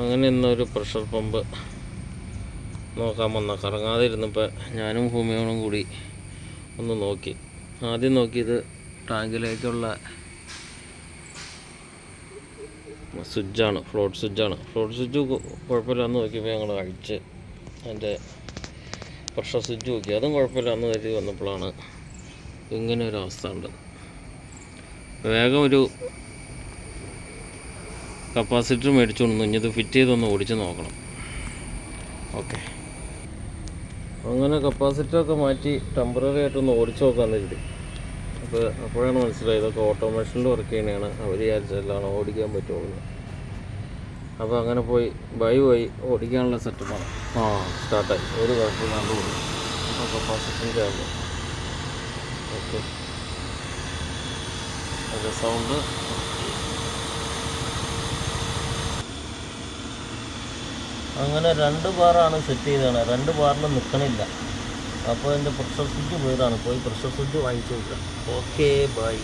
അങ്ങനെ ഇന്നൊരു pressure pump നോക്കാൻ വന്ന കറങ്ങാതിരുന്നപ്പോൾ ഞാനും ഭൂമിയോടും കൂടി ഒന്ന് നോക്കി. ആദ്യം നോക്കിയത് ടാങ്കിലേക്കുള്ള സ്വിച്ചാണ്, ഫ്ലോട്ട് സ്വിച്ചാണ്. ഫ്ലോട്ട് സ്വിച്ച് കുഴപ്പമില്ലാന്ന് നോക്കിയപ്പോൾ ഞങ്ങൾ അഴിച്ച് അതിൻ്റെ പ്രഷർ സ്വിച്ച് നോക്കി, അതും കുഴപ്പമില്ലാന്ന് കരുതി വന്നപ്പോഴാണ് ഇങ്ങനെ ഒരു അവസ്ഥ ഉണ്ട്. വേഗം ഒരു കപ്പാസിറ്റർ മേടിച്ചുകൊണ്ട് ഇനിയത് ഫിറ്റ് ചെയ്തൊന്ന് ഓടിച്ച് നോക്കണം. ഓക്കെ, അങ്ങനെ കപ്പാസിറ്ററൊക്കെ മാറ്റി ടെമ്പററി ആയിട്ടൊന്ന് ഓടിച്ച് നോക്കാമെന്ന് കരുതി. അപ്പോഴാണ് മനസ്സിലായത് ഇതൊക്കെ ഓട്ടോമേഷനിൽ വർക്ക് ചെയ്യണതാണ്. അവർ വിചാരിച്ചെല്ലാം ഓടിക്കാൻ പറ്റുള്ളൂ. അപ്പോൾ അങ്ങനെ പോയി ഓടിക്കാനുള്ള സെറ്റപ്പാണ്. സ്റ്റാർട്ടായി, ഒരു കുഴപ്പമില്ലാണ്ട് ഓടി. അപ്പോൾ കപ്പാസിറ്ററിൻ്റെ ആകുമ്പോൾ ഓക്കെ, അതിൻ്റെ സൗണ്ട് അങ്ങനെ 2 ബാറാണ് സെറ്റ് ചെയ്തതാണ്. 2 ബാറിൽ നിൽക്കണില്ല. അപ്പോൾ എൻ്റെ പ്രഷർ സ്വിച്ച് പോയതാണ്. പോയി പ്രഷർ സ്വിച്ച് വാങ്ങിച്ചു നോക്കുക. Okay, by.